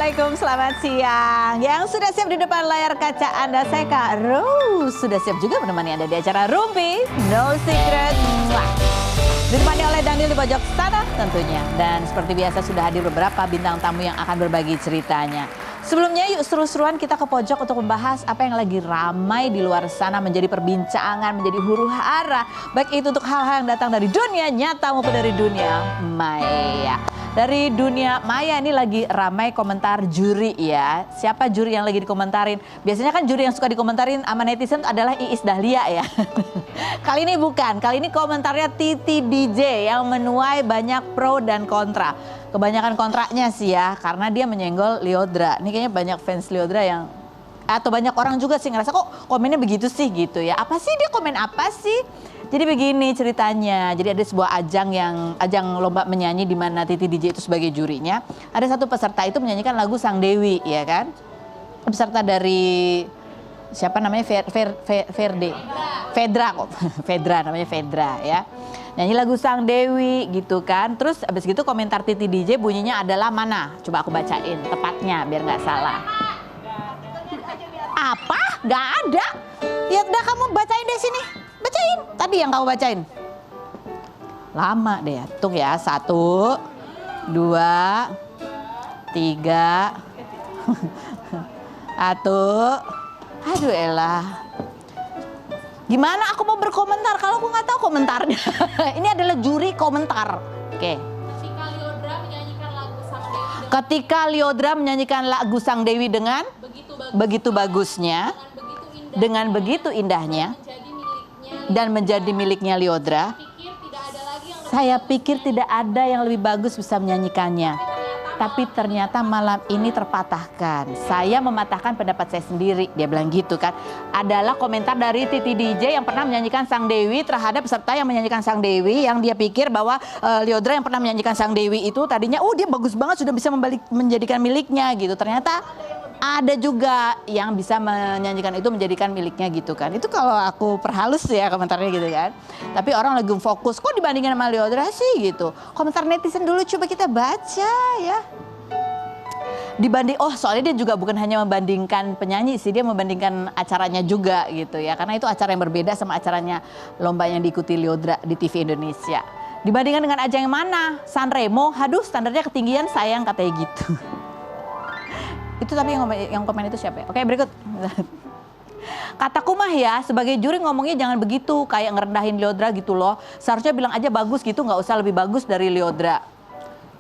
Assalamualaikum, selamat siang. Yang sudah siap di depan layar kaca Anda, saya Kak Rose. Sudah siap juga menemani Anda di acara Rumpi No Secret. Ditemani oleh Daniel di pojok sana tentunya. Dan seperti biasa sudah hadir beberapa bintang tamu yang akan berbagi ceritanya. Sebelumnya yuk seru-seruan kita ke pojok untuk membahas apa yang lagi ramai di luar sana menjadi perbincangan, menjadi huru hara. Baik itu untuk hal-hal yang datang dari dunia nyata maupun dari dunia maya. Dari dunia maya ini lagi ramai komentar juri ya. Siapa juri yang lagi dikomentarin? Biasanya kan juri yang suka dikomentarin sama netizen adalah Iis Dahlia ya. Kali ini bukan, kali ini komentarnya Titi DJ yang menuai banyak pro dan kontra. Kebanyakan kontraknya sih ya, karena dia menyenggol Lyodra. Ini kayaknya banyak fans Lyodra yang, atau banyak orang juga sih ngerasa kok komennya begitu sih gitu ya. Apa sih dia komen apa sih? Jadi begini ceritanya, jadi ada sebuah ajang lomba menyanyi di mana Titi DJ itu sebagai jurinya. Ada satu peserta itu menyanyikan lagu Sang Dewi, ya kan? Peserta dari siapa namanya Fedra kok, Fedra namanya Fedra ya. Nyanyi lagu Sang Dewi gitu kan. Terus abis gitu komentar Titi DJ bunyinya adalah mana? Coba aku bacain tepatnya biar nggak salah. Apa? Nggak ada. Ya udah kamu bacain deh sini. Bacain. Tadi yang kamu bacain. Lama deh. Hitung ya. 1, 2, 3. 1. Aduh elah. Gimana aku mau berkomentar kalau aku nggak tahu komentarnya. Ini adalah juri komentar. Oke. Ketika Lyodra menyanyikan lagu Sang Dewi dengan begitu bagusnya, dengan begitu indahnya, dan menjadi miliknya Lyodra, saya pikir tidak ada yang lebih bagus bisa menyanyikannya. Tapi ternyata malam ini terpatahkan. Saya mematahkan pendapat saya sendiri. Dia bilang gitu kan. Adalah komentar dari Titi DJ yang pernah menyanyikan Sang Dewi terhadap peserta yang menyanyikan Sang Dewi. Yang dia pikir bahwa Lyodra yang pernah menyanyikan Sang Dewi itu tadinya dia bagus banget sudah bisa menjadikan miliknya gitu. Ternyata ada juga yang bisa menyanyikan itu menjadikan miliknya gitu kan. Itu kalau aku perhalus ya komentarnya gitu kan. Tapi orang lagi fokus kok dibandingin sama Lyodra sih gitu. Komentar netizen dulu coba kita baca ya. Soalnya dia juga bukan hanya membandingkan penyanyi sih, dia membandingkan acaranya juga gitu ya. Karena itu acara yang berbeda sama acaranya lomba yang diikuti Lyodra di TV Indonesia. Dibandingkan dengan ajang yang mana? Sanremo, aduh standarnya ketinggian sayang katanya gitu. Itu tapi yang komen itu siapa ya? Oke berikut. Kataku mah ya sebagai juri ngomongnya jangan begitu kayak ngerendahin Lyodra gitu loh. Seharusnya bilang aja bagus gitu, nggak usah lebih bagus dari Lyodra.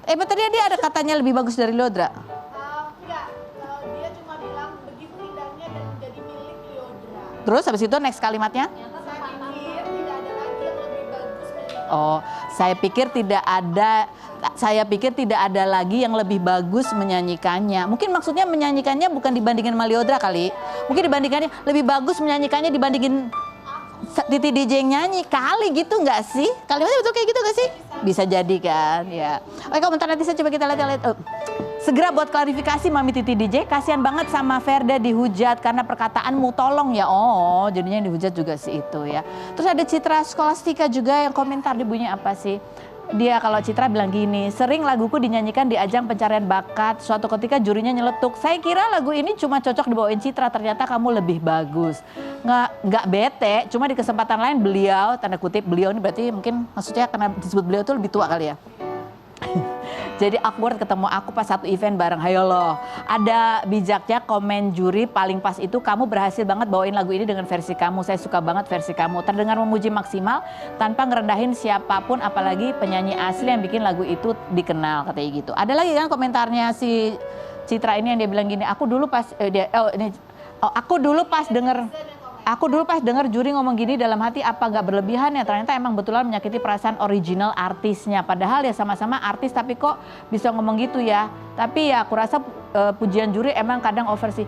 Tadi dia ada katanya lebih bagus dari Lyodra. Enggak, dia cuma bilang begitu indahnya dan menjadi milik Lyodra. Terus habis itu next kalimatnya? Saya pikir tidak ada lagi yang lebih bagus menyanyikannya. Mungkin maksudnya menyanyikannya bukan dibandingin sama Lyodra kali. Mungkin dibandingkannya lebih bagus menyanyikannya dibandingin Titi DJ yang nyanyi kali gitu nggak sih? Kalimatnya betul kayak gitu nggak sih? Bisa jadi kan ya. Oke komentar netizen coba kita lihat. Segera buat klarifikasi Mami Titi DJ, kasihan banget sama Ferda dihujat karena perkataanmu tolong ya. Oh jadinya yang dihujat juga sih itu ya. Terus ada Citra Skolastika juga yang komentar dia bunyi apa sih? Dia kalau Citra bilang gini, sering laguku dinyanyikan di ajang pencarian bakat, suatu ketika jurinya nyeletuk, saya kira lagu ini cuma cocok dibawain Citra, ternyata kamu lebih bagus. Nggak bete, cuma di kesempatan lain beliau, tanda kutip beliau ini berarti mungkin maksudnya karena disebut beliau itu lebih tua kali ya. Jadi awkward ketemu aku pas satu event bareng. Hayo loh. Ada bijaknya komen juri paling pas itu kamu berhasil banget bawain lagu ini dengan versi kamu. Saya suka banget versi kamu. Terdengar memuji maksimal tanpa ngerendahin siapapun apalagi penyanyi asli yang bikin lagu itu dikenal katanya gitu. Ada lagi kan komentarnya si Citra ini yang dia bilang gini, aku dulu pas denger juri ngomong gini dalam hati apa gak berlebihan ya, ternyata emang betulan menyakiti perasaan original artisnya. Padahal ya sama-sama artis tapi kok bisa ngomong gitu ya. Tapi ya aku rasa pujian juri emang kadang over sih,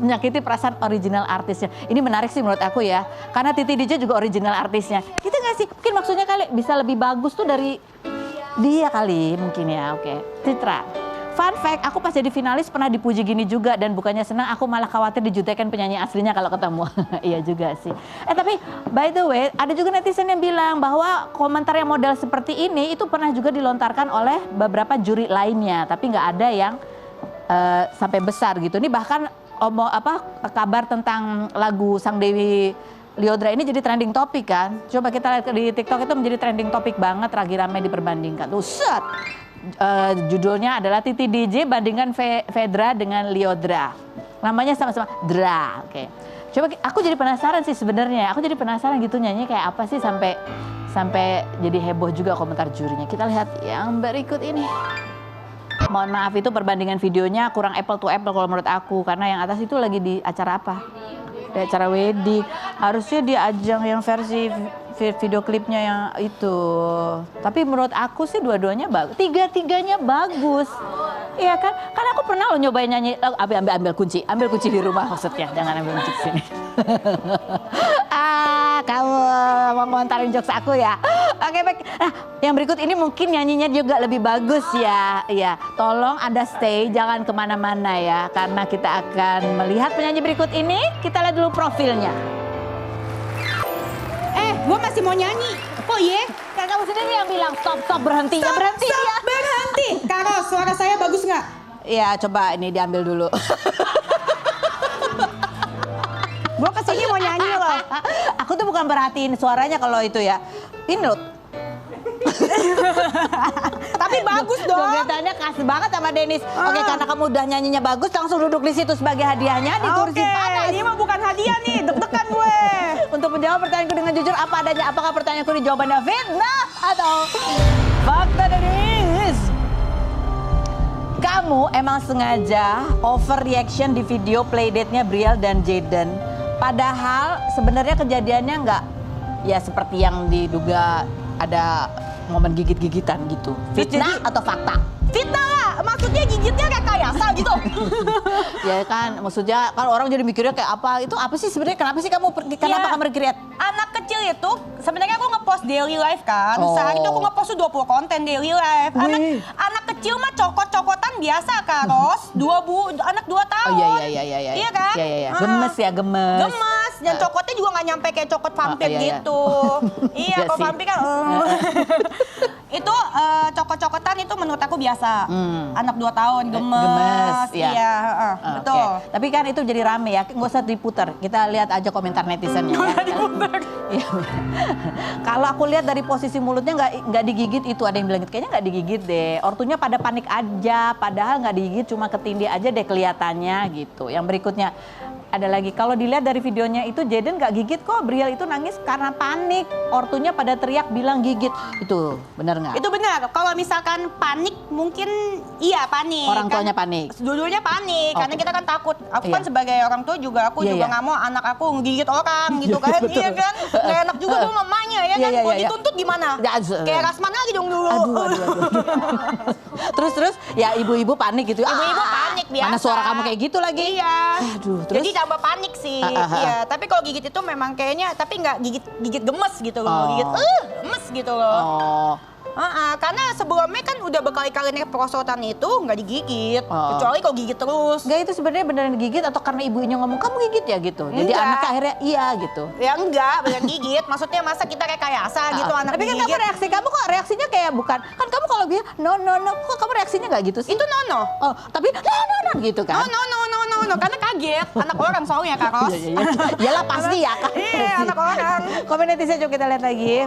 menyakiti perasaan original artisnya. Ini menarik sih menurut aku ya, karena Titi DJ juga original artisnya. Gitu gak sih? Mungkin maksudnya kali bisa lebih bagus tuh dari dia kali mungkin ya. Oke. Citra. Fun fact, aku pas jadi finalis pernah dipuji gini juga dan bukannya senang, aku malah khawatir dijutekan penyanyi aslinya kalau ketemu. Iya juga sih. Tapi by the way, ada juga netizen yang bilang bahwa komentar yang model seperti ini itu pernah juga dilontarkan oleh beberapa juri lainnya, tapi nggak ada yang sampai besar gitu. Ini bahkan kabar tentang lagu Sang Dewi Lyodra ini jadi trending topik kan. Coba kita lihat di TikTok itu menjadi trending topik banget, lagi ramai diperbandingkan. Tuh set. Judulnya adalah Titi DJ bandingkan Fedra dengan Lyodra. Namanya sama-sama Dra. Oke. Coba aku jadi penasaran sih sebenarnya. Aku jadi penasaran gitu nyanyi kayak apa sih sampai jadi heboh juga komentar jurinya. Kita lihat yang berikut ini. Mohon maaf itu perbandingan videonya kurang apple to apple kalau menurut aku, karena yang atas itu lagi di acara apa? Di acara wedding. Harusnya di ajang yang versi video klipnya yang itu. Tapi menurut aku sih dua-duanya bagus. Tiga-tiganya bagus. Iya kan? Kan aku pernah lo nyobain nyanyi, ambil kunci di rumah maksudnya. Jangan ambil kunci sini. Kamu mau komentarin jokes aku ya? Oke baik. Nah, yang berikut ini mungkin nyanyinya juga lebih bagus ya. Iya, tolong Anda stay, jangan kemana-mana ya. Karena kita akan melihat penyanyi berikut ini. Kita lihat dulu profilnya. Gue masih mau nyanyi. Kok ye? Kan kamu sendiri yang bilang stop berhenti. Ya berhenti ya. Berhenti. Karo, suara saya bagus nggak? Iya, coba ini diambil dulu. Gue kesini mau nyanyi loh. Aku tuh bukan perhatiin suaranya kalau itu ya. Ini loh. Tapi bagus dong. Jogetannya khas banget sama Denis. Oke, karena kamu udah nyanyinya bagus, langsung duduk di situ sebagai hadiahnya di kursi panas. Ini mah bukan hadiah nih, deg-degan gue. Untuk menjawab pertanyaanku dengan jujur apa adanya, apakah pertanyaanku di jawabannya fitnah atau fakta Denis? Kamu emang sengaja overreaction di video playdate-nya Brielle dan Jayden. Padahal sebenarnya kejadiannya nggak ya seperti yang diduga, ada momen gigit-gigitan gitu. Fitnah atau fakta? Fitnah lah, maksudnya gigitnya kayak kayasa gitu. Ya kan, maksudnya kalau orang jadi mikirnya kayak apa, itu apa sih sebenarnya, kenapa sih kamu recreate? Anak kecil itu, sebenarnya aku ngepost daily life kan. Sehari itu aku ngepost tuh 20 konten daily life. Anak kecil mah cokot-cokotan biasa Kak Ros. Anak 2 tahun. Oh iya. Iya kan? Iya. Gemes ya, gemes. Gemes, dan cokotnya juga nggak nyampe kayak cokot vampir gitu. Iya, kalau vampir kan itu cokot-cokotan itu menurut aku biasa. Anak 2 tahun gemes. Iya, betul. Okay. Tapi kan itu jadi rame ya, nggak usah diputar. Kita lihat aja komentar netizennya ya. Iya. Kalau aku lihat dari posisi mulutnya nggak digigit, itu ada yang bilang kayaknya nggak digigit deh. Ortunya pada panik aja, padahal nggak digigit, cuma ketindih aja deh kelihatannya gitu. Yang berikutnya ada lagi, kalau dilihat dari videonya itu Jayden nggak gigit kok, Brielle itu nangis karena panik. Ortunya pada teriak bilang gigit. Itu benar nggak? Itu benar. Kalau misalkan panik mungkin iya panik. Orang tuanya panik. Dulunya panik karena kita kan takut. Aku kan sebagai orang tua juga juga nggak mau anak aku ngegigit orang gitu kan. Iya kan? Nggak enak juga tuh mamanya ya kan. Kalau dituntut gimana? Kayak Rasman lagi dong dulu. Aduh. Terus ya ibu-ibu panik gitu. Ibu-ibu panik biasa. Mana suara kamu kayak gitu lagi? Iya. Aduh, terus? Jadi tambah panik sih. Iya. Tapi kalau gigit itu memang kayaknya, tapi nggak gigit gemes gitu loh. Gigit gemes gitu loh. Karena sebelumnya kan udah berkali-kali naik perosotan itu nggak digigit, kecuali kalau gigit terus. Enggak, itu sebenarnya beneran digigit atau karena ibunya ngomong kamu gigit ya gitu. Jadi anaknya akhirnya iya gitu. Ya enggak, beneran gigit. Maksudnya masa kita kayak kayasa gitu anak tapi kan digigit. kamu kamu kok reaksinya kayak bukan. Kan kamu kalau dia no, kok kamu reaksinya nggak gitu sih? Itu no. Oh, tapi no gitu kan. No, karena kaget. Anak orang soalnya Kak Ros. Iyalah pasti ya kan. Iya, anak orang. Komen netizen coba kita lihat lagi.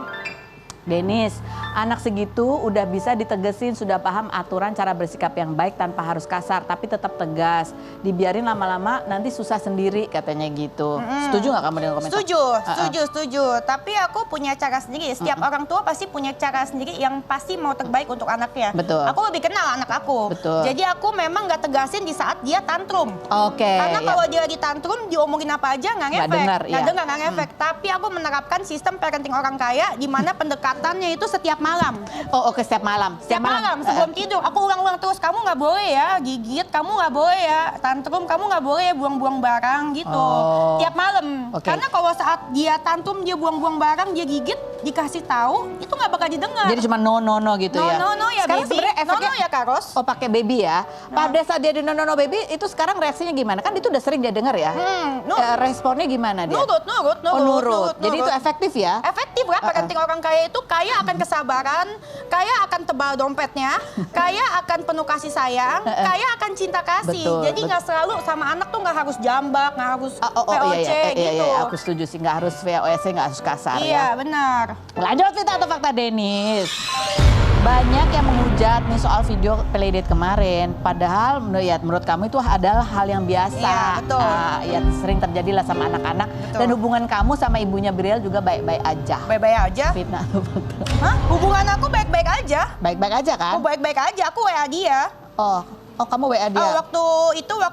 Denis, anak segitu udah bisa ditegesin, sudah paham aturan cara bersikap yang baik tanpa harus kasar, tapi tetap tegas. Dibiarin lama-lama nanti susah sendiri katanya gitu. Setuju nggak kamu dengan komentar? Setuju. Tapi aku punya cara sendiri. Setiap orang tua pasti punya cara sendiri yang pasti mau terbaik untuk anaknya. Betul. Aku lebih kenal anak aku. Betul. Jadi aku memang nggak tegasin di saat dia tantrum. Oke. Karena kalau dia lagi tantrum, diomongin apa aja nggak ngefek. Nggak ngefek. Tapi aku menerapkan sistem parenting orang kaya di mana pendekatannya itu setiap malam. Oh oke, setiap malam. Setiap malam sebelum tidur. Aku ulang-ulang terus, kamu nggak boleh ya gigit, kamu nggak boleh ya tantrum, kamu nggak boleh ya buang-buang barang gitu. Tiap malam. Karena kalau saat dia tantrum, dia buang-buang barang, dia gigit, dikasih tahu, itu nggak bakal didengar. Jadi cuma no gitu ya? No, ya Sekarang baby. sebenarnya efeknya- Nono ya Kak Ros. Oh pakai baby ya. Pada saat dia di no baby itu sekarang reaksinya gimana? Kan itu udah sering dia dengar ya. Responnya gimana dia? Nurut. Jadi itu efektif ya? Efektif kan, parenting orang kaya itu kaya akan kesabaran, kaya akan tebal dompetnya, kaya akan penuh kasih sayang, kaya akan cinta kasih. Betul, Jadi nggak selalu sama anak tuh nggak harus jambak, nggak harus VOC gitu. Iya, aku setuju sih, nggak harus VOC, nggak harus kasar Iya, ya. benar. Lanjut Vita atau fakta Denis. Banyak yang menghujat nih soal video playdate kemarin. Padahal menurut kamu itu adalah hal yang biasa. Iya, betul. Ya sering terjadi lah sama anak-anak. Betul. Dan hubungan kamu sama ibunya Briel juga baik-baik aja. Baik-baik aja. Fitnah atau fakta? Hah? Hubungan aku baik-baik aja. Baik-baik aja kan? Aku baik-baik aja, aku WA dia. Oh kamu WA dia? Waktu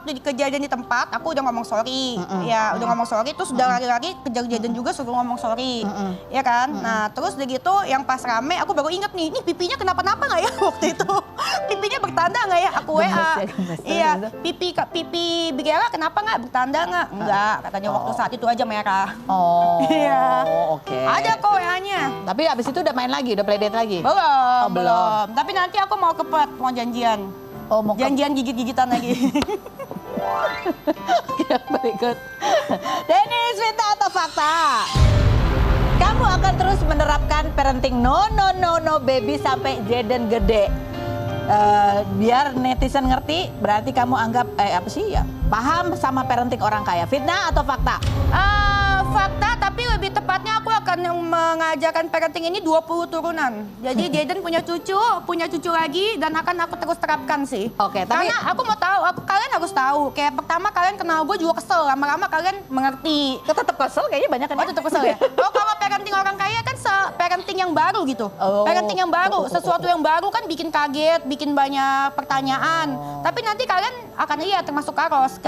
di kejadian di tempat, aku udah ngomong sorry. Ya, udah ngomong sorry, terus udah lari-lari kejar kejadian juga suruh ngomong sorry. Ya kan? Nah, terus udah gitu yang pas rame, aku baru inget nih pipinya kenapa-napa nggak ya waktu itu? Pipinya bertanda nggak ya? Aku WA. Gemes ya, Iya, pipi Bigela kenapa nggak bertanda nggak? Enggak, katanya waktu saat itu aja merah. Oh, Iya. Oke. Ada kok WA-nya. Tapi abis itu udah main lagi, udah playdate lagi? Belum, belum. Tapi nanti aku mau ke Perth, mau janjian. Oh, mau Janjian gigit-gigitan lagi. yang berikut. Denis, Vita atau fakta? Kamu akan terus menerapkan parenting no baby sampai Jaden gede. Biar netizen ngerti, berarti kamu anggap paham sama parenting orang kaya. Fitnah atau fakta? Fakta, tapi lebih tepatnya aku akan mengajarkan parenting ini 20 turunan. Jadi Jaden punya cucu lagi, dan akan aku terus terapkan sih. Oke, tapi Karena aku mau tahu, kalian harus tahu. Kayak pertama kalian kenal gue juga kesel, lama-lama kalian mengerti. tetap kesel kayaknya banyak kan? Oh, tetap kesel ya? Oh, kalau parenting orang kaya kan parenting yang baru gitu. Oh. Parenting yang baru, sesuatu yang baru kan bikin kaget, bikin banyak pertanyaan. Tapi nanti kalian akan lihat termasuk Karos.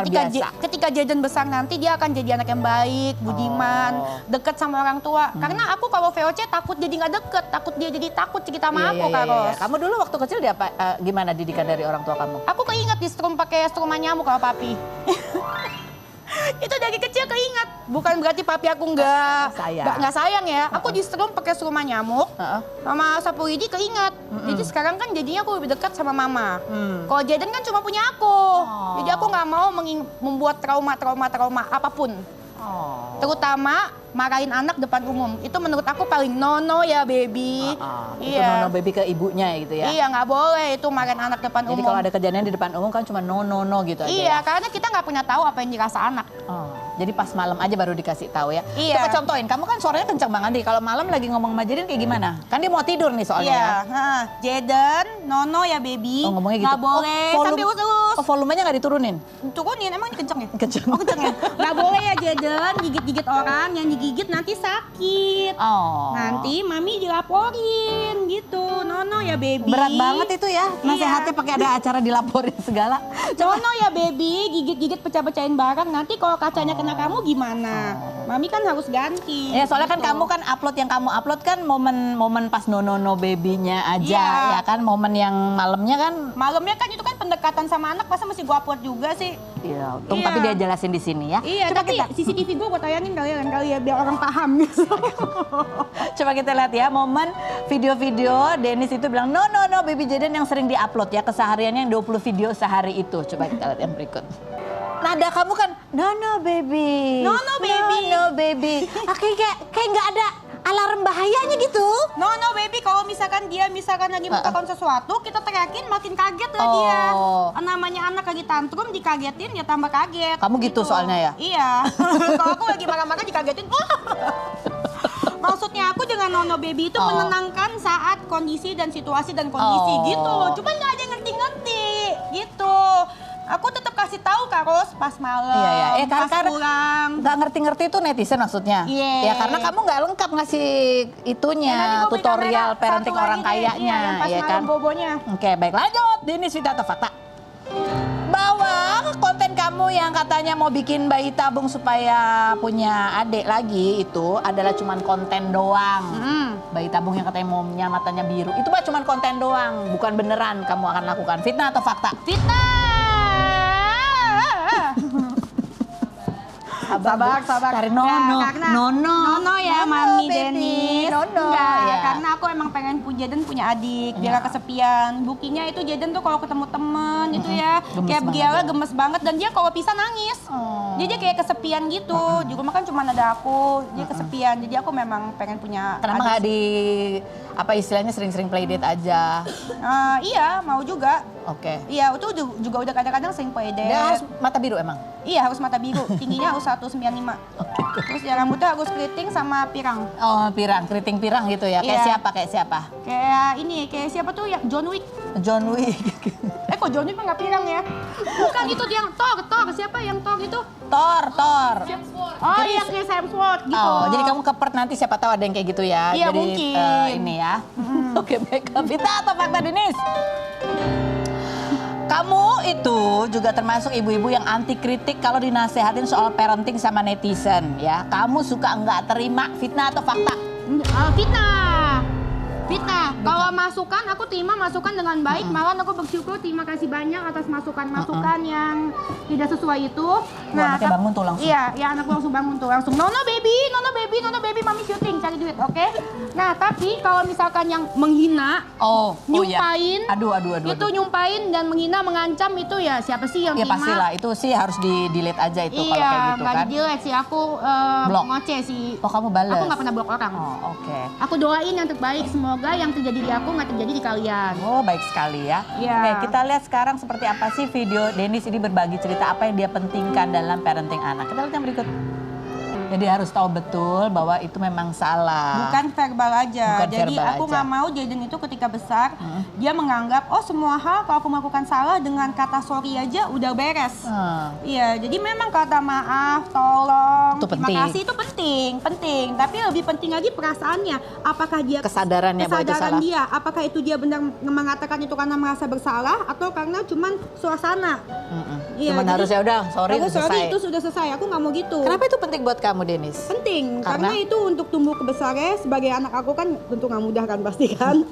Ketika Jaden besar nanti dia akan jadi anak yang baik, budiman, deket sama orang tua. Karena aku kalau VOC takut jadi nggak deket, takut dia jadi takut cerita sama aku, Karos. Kamu dulu waktu kecil dia gimana didikan dari orang tua kamu? Aku keinget di strum pakai struman nyamuk kalau papi. Itu dari kecil keinget. Bukan berarti papi aku nggak sayang ya. Aku di strum pakai struman nyamuk. Sama sapu lidi keinget. Jadi sekarang kan jadinya aku lebih dekat sama mama. Kalau Jaden kan cuma punya aku. Jadi aku nggak mau membuat trauma apapun. Terutama marahin anak depan umum. Itu menurut aku paling no ya baby. Itu no baby ke ibunya gitu ya? Iya, nggak boleh itu marahin anak depan umum. Jadi kalau ada kejadian di depan umum kan cuma no gitu aja. Iya, karena kita nggak pernah tahu apa yang dirasa anak. Jadi pas malam aja baru dikasih tahu ya. Iya. Coba contohin, kamu kan suaranya kencang banget nih. Kalau malam lagi ngomong sama Jaden kayak gimana? Kan dia mau tidur nih soalnya. Iya, Ya. Jaden, Nono ya baby. Ngomongnya gitu. Nggak boleh sampai urus. Volumenya nggak diturunin? Turunin, emang ini kenceng ya? Kenceng. Oh kenceng ya? Nggak boleh ya Jaden, gigit-gigit orang, yang digigit nanti sakit. Nanti mami dilaporin gitu. Nono ya baby. Berat banget itu ya, nasihatnya pakai ada acara dilaporin segala. Nono ya baby, gigit-gigit pecah-pecahin barang. Nanti kalau kacanya kena kamu gimana? Mami kan harus ganti. Ya soalnya kan gitu. kamu kan yang kamu upload kan momen pas no babynya aja ya kan, momen yang malamnya kan. Malamnya kan itu kan pendekatan sama anak, masa mesti gua upload juga sih? Iya, untung tapi dia jelasin di sini ya. Iya, Coba tapi CCTV gua tayangin kali ya biar orang paham gitu. Coba kita lihat ya momen video-video Denis itu bilang no baby Jaden yang sering diupload ya kesehariannya yang 20 video sehari itu. Coba kita lihat yang berikut. Nada kamu kan no baby. No baby. Kayak nggak ada alarm bahayanya gitu. No baby, kalau misalkan dia lagi melakukan sesuatu, kita teriakin makin kaget lah dia. Namanya anak lagi tantrum, dikagetin ya tambah kaget. Kamu gitu soalnya ya? Iya. Kalau aku lagi marah-marah dikagetin. Maksudnya aku dengan no baby itu menenangkan saat kondisi dan situasi dan kondisi gitu loh. Cuma nggak ada yang ngerti-ngerti gitu. Aku tetap kasih tahu Karos pas malam, pas pulang. Nggak ngerti-ngerti itu netizen maksudnya. Iya. Ya karena kamu nggak lengkap ngasih itunya, tutorial parenting orang kayaknya, pas ya malam kan? bobonya. Oke, baik lanjut. Denis, Vita atau fakta? Bahwa konten kamu yang katanya mau bikin bayi tabung supaya punya adik lagi itu adalah cuman konten doang. Bayi tabung yang katanya maunya matanya biru itu mah cuman konten doang, bukan beneran kamu akan lakukan. Fitnah atau fakta? Fitnah. sabar. Cari Nono. Karena Nono ya, Nono, Mami baby. Denis. Nono. Enggak, Ya. karena aku emang pengen Jaden punya adik, biar gak kesepian. Buktinya itu Jaden tuh kalau ketemu temen itu ya, Gemes kayak banget Giala ya. gemes banget. Dan dia kalau pisah nangis. Dia kayak kesepian gitu. Di rumah kan cuma ada aku, dia kesepian. Jadi aku memang pengen punya Kenapa adik. nggak di apa istilahnya sering-sering playdate aja? Iya, mau juga. Oke. Iya, itu juga udah kadang-kadang sering playdate. Dia harus mata biru emang? Iya, harus mata biru. Tingginya harus 195. Terus ya rambutnya harus keriting sama pirang. Oh, pirang, keriting pirang gitu ya. Kayak Iya. siapa? Kayak siapa? Kayak siapa tuh ya? John Wick. John Wick. Kok John Wick mah nggak pirang ya? Bukan itu yang Thor. Siapa yang Thor itu? Thor. Oh iya, Chris Hemsworth gitu. Oh, jadi kamu kepert nanti siapa tahu ada yang kayak gitu ya. Iya, jadi, mungkin. ini ya. Oke, baik. Vita atau fakta Denis? Kamu itu juga termasuk ibu-ibu yang anti kritik kalau dinasehatin soal parenting sama netizen ya. Kamu suka nggak terima fitnah atau fakta? Fitnah. Kalau masukan, aku terima masukan dengan baik. Malah aku bersyukur, terima kasih banyak atas masukan-masukan yang tidak sesuai itu. Anaknya bangun tuh langsung. Iya, ya anakku langsung bangun tuh. Langsung, Nono baby, mami syuting, cari duit, oke? Nah, tapi kalau misalkan yang menghina, nyumpain, iya. Aduh. itu nyumpain dan menghina, mengancam itu ya siapa sih yang Ya terima? pastilah, itu sih harus di-delete aja itu kalau kayak gitu nggak kan. di-delete sih, aku Blok. ngoceh sih. Oh, kamu balas? Aku nggak pernah blok orang. Oh, oke. Aku doain yang terbaik, semoga yang terjadi di aku nggak terjadi di kalian. Oh, baik sekali ya. Iya. Oke, kita lihat sekarang seperti apa sih video Denis ini berbagi cerita apa yang dia pentingkan dalam parenting anak. Kita lihat yang berikut. Jadi harus tahu betul bahwa itu memang salah. Bukan verbal aja. Bukan Jadi verbal aku aja. nggak mau Jaden itu ketika besar dia menganggap oh semua hal kalau aku melakukan salah dengan kata sorry aja udah beres. Iya, jadi memang kata maaf, tolong, Itu terima penting. kasih itu penting. Tapi lebih penting lagi perasaannya. Apakah dia Kesadarannya bahwa itu salah. dia, apakah itu dia benar mengatakan itu karena merasa bersalah atau karena cuman suasana? Iya, Cuman jadi harus ya udah, sorry aku udah selesai. sorry itu sudah selesai. Aku nggak mau gitu. Kenapa itu penting buat kamu, Denis? Penting, Karena? karena itu untuk tumbuh ke besarnya sebagai anak aku kan tentu nggak mudah kan pasti kan.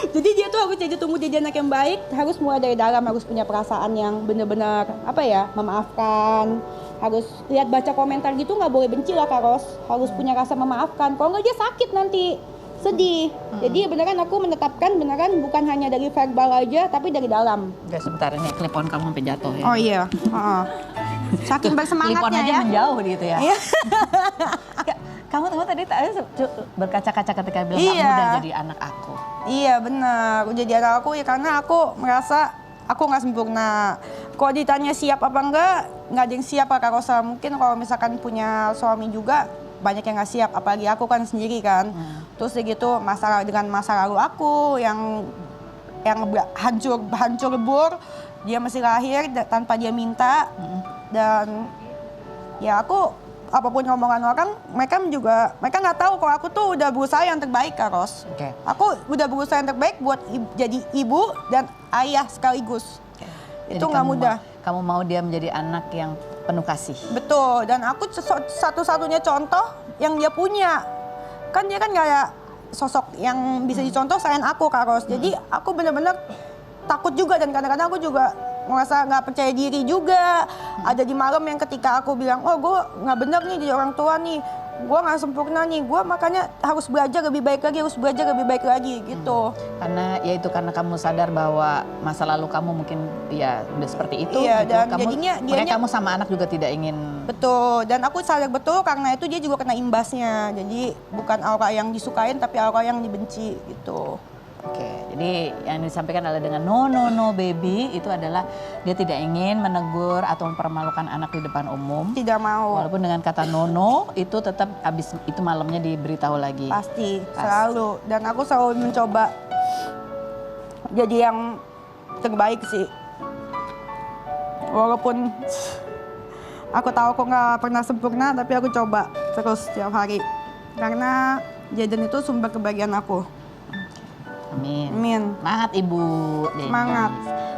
Jadi dia tuh harus jadi tumbuh jadi anak yang baik, harus mulai dari dalam, harus punya perasaan yang benar-benar apa ya, memaafkan. Harus lihat baca komentar gitu nggak boleh benci lah Kak Ros, harus punya rasa memaafkan. Kalau nggak dia sakit nanti, sedih. Jadi beneran aku menetapkan beneran bukan hanya dari verbal aja, tapi dari dalam. Oke, sebentar ini klipon kamu sampai jatuh ya. Oh iya, saking Klipon bersemangatnya aja ya. menjauh gitu ya. Iya. Kamu tadi berkaca-kaca ketika bilang Iya. kamu udah jadi anak aku. Iya benar, udah jadi anak aku ya karena aku merasa aku nggak sempurna. Kalau ditanya siap apa enggak ada yang siap Kak Rosa. Mungkin kalau misalkan punya suami juga banyak yang nggak siap, apalagi aku kan sendiri kan. Terus gitu dengan masa lalu aku yang hancur lebur, dia masih lahir tanpa dia minta dan ya aku apapun ngomongan orang, mereka nggak tahu kalau aku tuh udah berusaha yang terbaik Kak Ros. Oke. Aku udah berusaha yang terbaik buat jadi ibu dan ayah sekaligus. Itu Jadi nggak mudah. Kamu mau dia menjadi anak yang penuh kasih. Betul, dan aku satu-satunya contoh yang dia punya. Kan dia kan kayak sosok yang bisa dicontoh selain aku Kak Ros. Jadi aku bener-bener takut juga dan kadang-kadang aku juga merasa nggak percaya diri juga. Ada di malam yang ketika aku bilang, oh gue nggak bener nih jadi orang tua nih, gue nggak sempurna nih, gue makanya harus belajar lebih baik lagi, gitu. Karena kamu sadar bahwa masa lalu kamu mungkin ya udah seperti itu. Iya, gitu. dan kamu, jadinya makanya dianya- kamu sama anak juga tidak ingin. Betul, dan aku sadar betul karena itu dia juga kena imbasnya. Jadi bukan aura yang disukain tapi aura yang dibenci gitu. Oke, jadi yang disampaikan adalah dengan no baby itu adalah dia tidak ingin menegur atau mempermalukan anak di depan umum. Tidak mau. Walaupun dengan kata no itu tetap habis itu malamnya diberitahu lagi. Pasti, selalu. Dan aku selalu mencoba jadi yang terbaik sih. Walaupun aku tahu aku nggak pernah sempurna, tapi aku coba terus setiap hari. Karena Jaden itu sumber kebahagiaan aku. Amin. Amin. Semangat Ibu Denis. Semangat.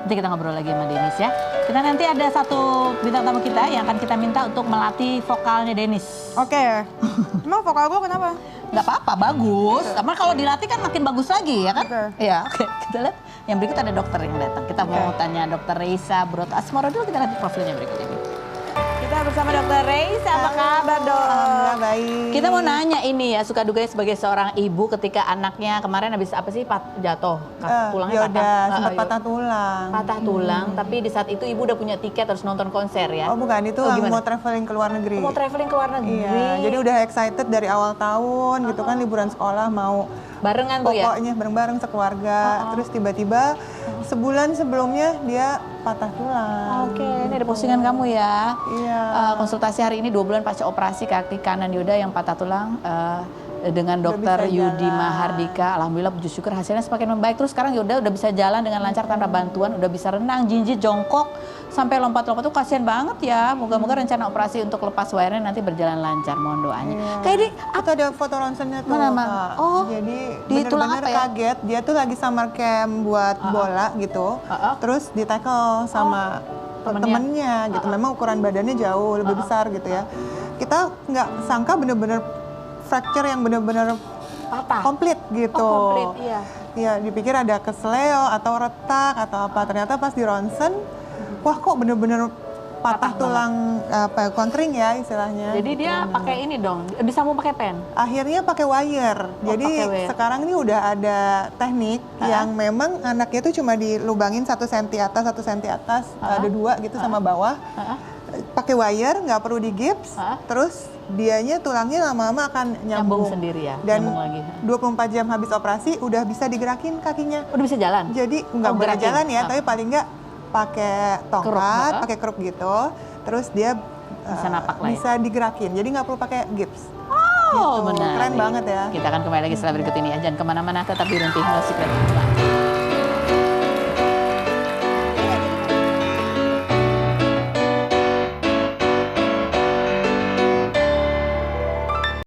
Nanti kita ngobrol lagi sama Denis ya. Kita nanti ada satu bintang tamu kita yang akan kita minta untuk melatih vokalnya Denis. Oke. Emang vokal gue kenapa? Nggak apa-apa, bagus. Karena kalau dilatih kan makin bagus lagi ya kan? Oke. Iya, oke. Kita lihat. Yang berikut ada dokter yang datang. Kita mau tanya Dokter Reisa Broto Asmoro dulu, kita lihat profilnya berikut ini. Kita harus bersama Dr. Reisa. Apa kabar, Dok? Alhamdulillah baik. Kita mau nanya ini ya, suka duganya sebagai seorang ibu ketika anaknya kemarin habis apa sih jatuh, tulangnya ya patah. udah sempat patah tulang. Patah tulang, tapi di saat itu ibu udah punya tiket harus nonton konser ya? Oh bukan, itu gimana? mau traveling ke luar negeri. Mau traveling ke luar negeri. Iya, jadi udah excited dari awal tahun gitu kan, liburan sekolah mau Barengan tuh ya? pokoknya bareng-bareng sekeluarga. Terus tiba-tiba sebulan sebelumnya dia patah tulang. Oke, ini ada postingan kamu ya. Iya. Konsultasi hari ini 2 bulan pasca operasi kaki kanan Yoda yang patah tulang dengan Udah dokter bisa Yudi jalan. Mahardika. Alhamdulillah puji syukur hasilnya semakin membaik. Terus sekarang Yoda udah bisa jalan dengan lancar tanpa bantuan, udah bisa renang, jinjit, jongkok, sampai lompat-lompat tuh kasihan banget ya. Moga-moga rencana operasi untuk lepas wire-nya nanti berjalan lancar, mohon doanya. Iya. Kayak di Itu ada foto ronsennya tuh. Mana, Ma? Kak. Oh, jadi di tulang bener-bener apa ya? kaget. Dia tuh lagi summer camp buat bola gitu. Terus di tackle sama temennya gitu. Memang ukuran badannya jauh lebih besar gitu ya. Kita nggak sangka bener-bener fracture yang bener-bener patah. komplit gitu. Oh, komplit, iya. Iya, dipikir ada kesleo atau retak atau apa. Ternyata pas di ronsen, wah kok bener-bener patah tulang apa kering ya istilahnya. Jadi dia pakai ini dong, disambung pakai pen. Akhirnya pakai wire. Jadi pakai wire. sekarang ini udah ada teknik yang memang anaknya itu cuma dilubangin 1 cm atas, 1 cm atas, ada 2 gitu sama bawah. Pakai wire, nggak perlu digips. Terus dianya tulangnya lama-lama akan Nyambung nyambung. sendiri ya, Dan nyambung lagi. 24 jam habis operasi udah bisa digerakin kakinya. Udah bisa jalan? Jadi nggak boleh gerakin. jalan ya, tapi paling nggak pakai tongkat, pakai kruk gitu. Terus dia Bisa napak lah ya? bisa digerakin. Jadi nggak perlu pakai gips. Oh, Gitu. benar. Keren banget ya. Kita akan kembali lagi setelah berikut ini ya. Jangan kemana-mana, tetap di Rumpi No Secret.